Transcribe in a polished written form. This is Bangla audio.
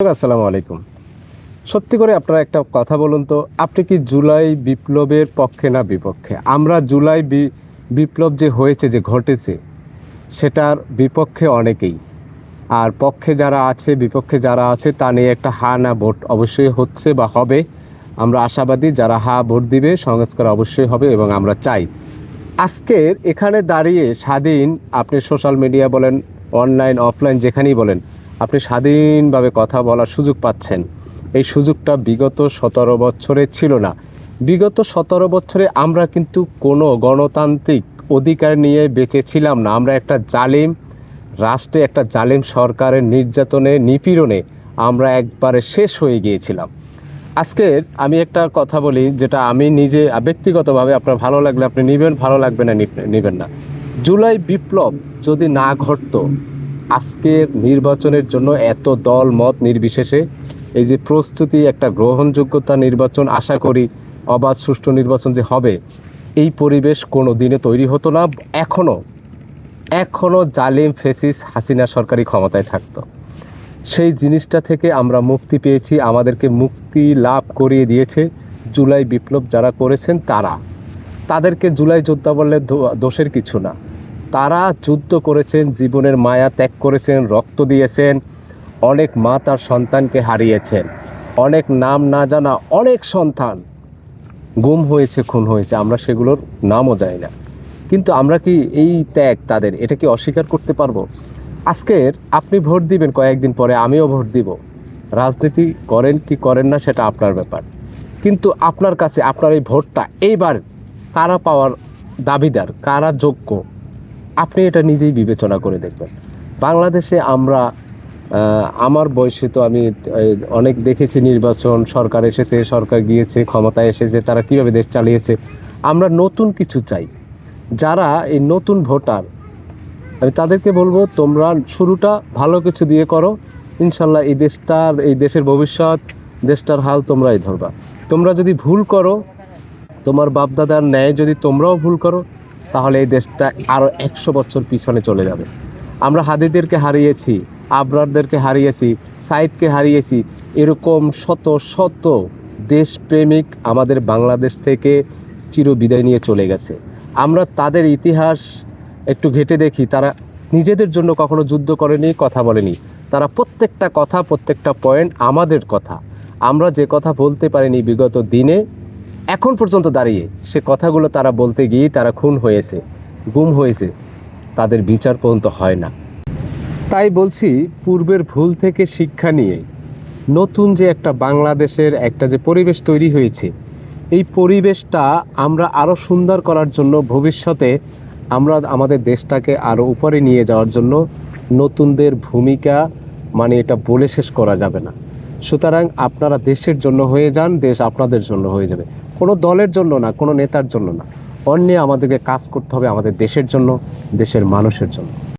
আসসালামু আলাইকুম। সত্যি করে আপনারা একটা কথা বলুন তো, আপনি কি জুলাই বিপ্লবের পক্ষে না বিপক্ষে? আমরা জুলাই বিপ্লব যে হয়েছে, যে ঘটেছে, সেটার বিপক্ষে অনেকেই। আর পক্ষে যারা আছে, বিপক্ষে যারা আছে, তা নিয়ে একটা হা না ভোট অবশ্যই হচ্ছে বা হবে। আমরা আশাবাদী, যারা হা ভোট দিবে সংস্কার অবশ্যই হবে এবং আমরা চাই। আজকের এখানে দাঁড়িয়ে স্বাধীন, আপনি সোশ্যাল মিডিয়া বলেন, অনলাইন অফলাইন যেখানেই বলেন, আপনি স্বাধীনভাবে কথা বলার সুযোগ পাচ্ছেন। এই সুযোগটা বিগত 17 বছরে ছিল না। বিগত 17 বছরে আমরা কিন্তু কোনো গণতান্ত্রিক অধিকার নিয়ে বেঁচে ছিলাম না। আমরা একটা জালিম রাষ্ট্রে, একটা জালিম সরকারের নির্যাতনে, নিপীড়নে আমরা একবারে শেষ হয়ে গিয়েছিলাম। আজকের আমি একটা কথা বলি, যেটা আমি নিজে ব্যক্তিগতভাবে, আপনার ভালো লাগলে আপনি নেবেন, ভালো লাগবে না নেবেন না। জুলাই বিপ্লব যদি না ঘটতো, আজকের নির্বাচনের জন্য এত দল মত নির্বিশেষে এই যে প্রস্তুতি, একটা গ্রহণযোগ্যতা নির্বাচন, আশা করি অবাধ সুষ্ঠু নির্বাচন যে হবে, এই পরিবেশ কোনো দিনে তৈরি হতো না। এখনও জালিম ফেসিস হাসিনা সরকারি ক্ষমতায় থাকতো। সেই জিনিসটা থেকে আমরা মুক্তি পেয়েছি। আমাদেরকে মুক্তি লাভ করিয়ে দিয়েছে জুলাই বিপ্লব যারা করেছেন তাদেরকে জুলাই যোদ্ধা বললে দোষের কিছু না। তারা যুদ্ধ করেছেন, জীবনের মায়া ত্যাগ করেছেন, রক্ত দিয়েছেন, অনেক মা তার সন্তানকে হারিয়েছেন, অনেক নাম না জানা অনেক সন্তান গুম হয়েছে, খুন হয়েছে, আমরা সেগুলোর নামও জানি না। কিন্তু আমরা কি এই ত্যাগ তাদের, এটা কি অস্বীকার করতে পারবো? আজকের আপনি ভোট দিবেন, কয়েকদিন পরে আমিও ভোট দিব। রাজনীতি করেন কি করেন না সেটা আপনার ব্যাপার, কিন্তু আপনার কাছে আপনার এই ভোটটা এইবার কারা পাওয়ার দাবিদার, কারা যোগ্য, আপনি এটা নিজেই বিবেচনা করে দেখবেন। বাংলাদেশে আমরা আমার বয়সে তো আমি অনেক দেখেছি নির্বাচন, সরকার এসেছে, সরকার গিয়েছে, ক্ষমতায় এসেছে, তারা কীভাবে দেশ চালিয়েছে। আমরা নতুন কিছু চাই। যারা এই নতুন ভোটার, আমি তাদেরকে বলবো, তোমরা শুরুটা ভালো কিছু দিয়ে করো। ইনশাল্লাহ এই দেশের ভবিষ্যৎ, দেশটার হাল তোমরাই ধরবা। তোমরা যদি ভুল করো, তোমার বাপদাদার ন্যায় যদি তোমরাও ভুল করো, তাহলে এই দেশটা আরও 100 বছর পিছনে চলে যাবে। আমরা হাদিদেরকে হারিয়েছি, আবরারদেরকে হারিয়েছি, সাইদকে হারিয়েছি, এরকম শত শত দেশপ্রেমিক আমাদের বাংলাদেশ থেকে চিরবিদায় নিয়ে চলে গেছে। আমরা তাদের ইতিহাস একটু ঘেঁটে দেখি, তারা নিজেদের জন্য কখনো যুদ্ধ করেনি, কথা বলেনি। তারা প্রত্যেকটা কথা, প্রত্যেকটা পয়েন্ট আমাদের কথা। আমরা যে কথা বলতে পারিনি বিগত দিনে, এখন পর্যন্ত দাঁড়িয়ে সে কথাগুলো তারা বলতে গিয়ে তারা খুন হয়েছে, গুম হয়েছে, তাদের বিচার পর্যন্ত হয় না। তাই বলছি, পূর্বের ভুল থেকে শিক্ষা নিয়ে নতুন যে একটা বাংলাদেশের একটা যে পরিবেশ তৈরি হয়েছে, এই পরিবেশটা আমরা আরও সুন্দর করার জন্য, ভবিষ্যতে আমরা আমাদের দেশটাকে আরও উপরে নিয়ে যাওয়ার জন্য নতুনদের ভূমিকা এটা বলে শেষ করা যাবে না। সুতরাং আপনারা দেশের জন্য হয়ে যান, দেশ আপনাদের জন্য হয়ে যাবে। কোনো দলের জন্য না, কোনো নেতার জন্য না, অন্যে আমাদেরকে কাজ করতে হবে আমাদের দেশের জন্য, দেশের মানুষের জন্য।